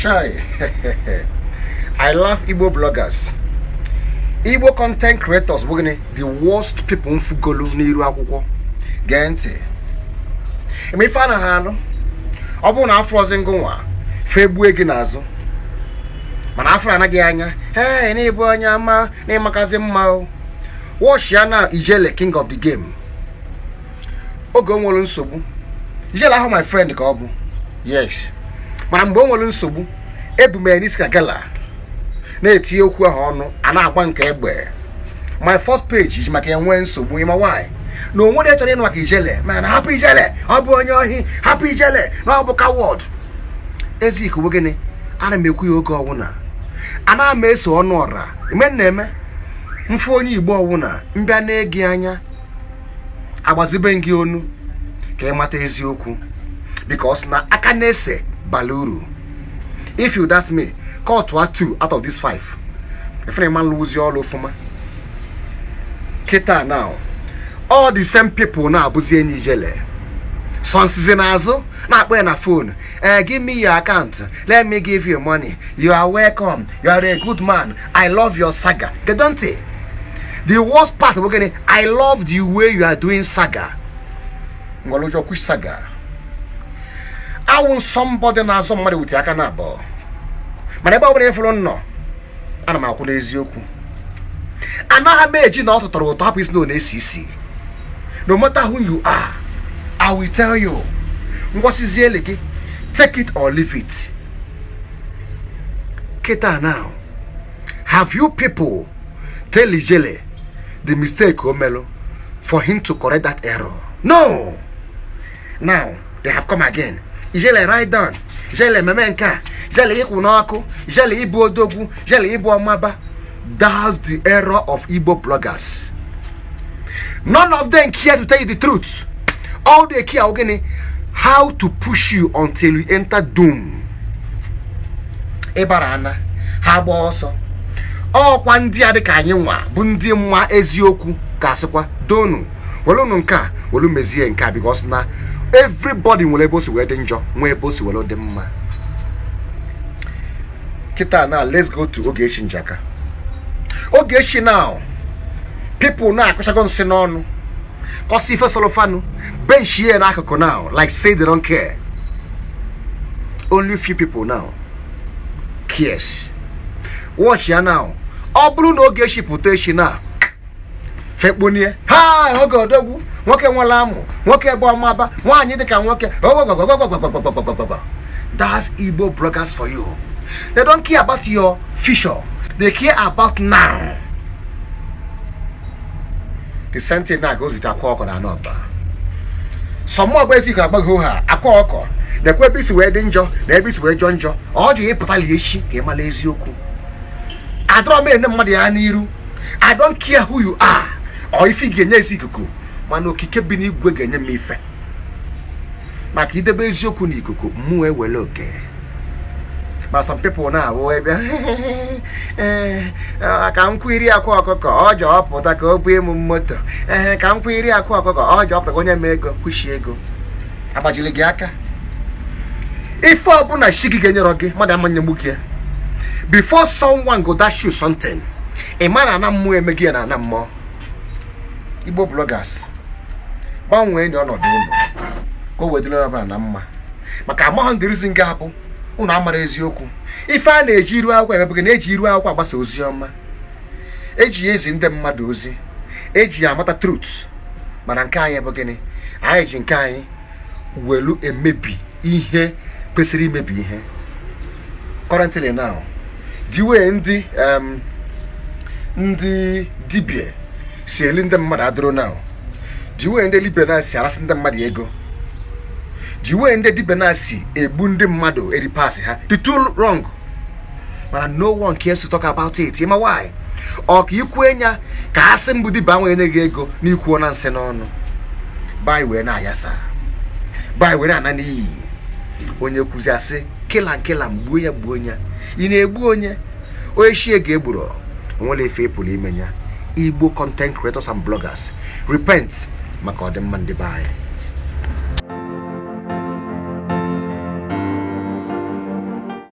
Shy. I love Igbo bloggers. Igbo content creators, the worst people mfugolu n'iru akwụkwọ. Gente. Eme ife ana ha anụ. Ọ bụ na afro zingo nwa, fegbu egi n'azụ. Mana afro anaghị anya. Hey, na-ebu onye ama, na-emakazi mma o. Ala Igbo, king of the game. Oge onwere nsogbu. Ijele ahụ my friend ka ọ bụ. Yes. Mana mgbe onwere nsogbu, ebume n'isi ka gala. Na-etinye okwu ahụ ọnụ, a na-agba nke egbe. My first page is maka enwe nsogbu, ịma why? Na onwere echọrọ ịnụ maka Ijele. Man, hapụ Ijele, ọ bụ onye ohi, hapụ Ijele, na ọ bụ coward. Ezi ikuwe gịnị? Ana m ekwu ya oge ọwụna. Ana m eso ọnụ ọra. Ime na-eme. Mfu onye Igbo ọwụna, mbịa na-egi anya. Agbazibe gị onu ka ị mata eziokwu. Because na aka na-ese baluru. If you doubt me, call to 2 out of these 5. If any man lose your all ofuma. Kita now. All the same people now abuzi enyi Ijele. Some season azo na akpo na phone. Give me your account. Let me give you money. You are welcome. You are a good man. I love your saga. They don't say. The worst part of it, I love the way you are doing saga. Ngolojo kush saga. I want somebody na somebody with aka na abo. Mana ebe obere follow no. Ana m akwụla eziokwu. Anaghị m eji na ọtụtụrụ ụtọ hapụ isi na na-esi. No matter who you are, I will tell you. Ngwasiziele gị, take it or leave it. Kita now. Have you people tell Ijele the mistake Omelo for him to correct that error? No. Now they have come again. Ijele write down. Ijele memenka. Ijele iku n'ọkụ. Ijele ibu odogwu. Ijele ibu ọmaba. That's the error of Igbo bloggers. None of them care to tell you the truth. All they care again how to push you until you enter doom. Ebarana. Ha gba ọsọ. Ọkwa ndị a dịka anyị nwa bụ ndị mma eziokwu ka asịkwa donu welunu nka welu mezie nka because na everybody nwere ebe o si wee dị njọ nwe ebe o si welu dị mma. Kita now let's go to Ogechi njaka. Ogechi now people na akụchago nsị n'ọnụ kọsi ife solofanu bench here n'akụkụ now like say they don't care. Only few people now cares. Watch ya now. Ọ bụrụ na Ogechi pụta echi na fekponie ha oge odogwu nwoke nwere amụ nwoke ebe ọmaba nwaanyị dịka nwoke. That's Igbo bloggers for you. They don't care about your future. They care about now. The same thing now goes with akwa ọkọ na anọba. Some more basic agbago ha akwa ọkọ na ekwe bisi wee dị njọ na ebisi wee jọ njọ ọ jụ ịpụta echi ka ị mara eziokwu. I don't mean nobody aniru. I don't care who you are or if you get ikuku. Man Okeke bi n'igwe genye m ife. Maka idebe eziokwu n'ikuku mụ ewele oke. But some people now wo ebe ka m kwiri akwa ọkụkọ ọ jọ ọpụta ka o bue m moto. Ka m kwiri akwa ọkụkọ ọ jọ ọpụta onye m ego kwushi ego. Agbajili gị aka. Ife ọbụla shi gị genyere gị mmadụ amanye gbukie. Before someone go dash you something, a man and a more again and a more. Igbo bloggers. One way you're not doing. Go with the other and a ma. Makamon the reason gapple. Unamara's yoku. If I need you, I will begin age you out about Sosioma. Age is in them madozi. Age yamata truths. Manankaya Bogani. I jinkai will look a maybe. Ihe, Pesiri maybe here. Currently now. Diwe ndi dibie si eli ndị mmadụ adoro now. Diwe ndị libe na si arasị ndị mmadụ ego. Diwe ndị dibe na si egbu ndị mmadụ eri pass ha. The two wrong. But no one cares to talk about it. Ima why? Ọ ka ikwu enya ka asị mbụ dibe anwe enye gị ego n'ikwu na nsị n'ọnụ. Bai wee na ayasa. Bai wee na ana n'iyi. Onye kwuzi asị kila mgbuo ya gbuo nya. Ị na-egbu onye oeshi ege egburu onwere efe epụrụ imenya. Igbo content creators and bloggers repent maka ọdịmma ndị be anyị.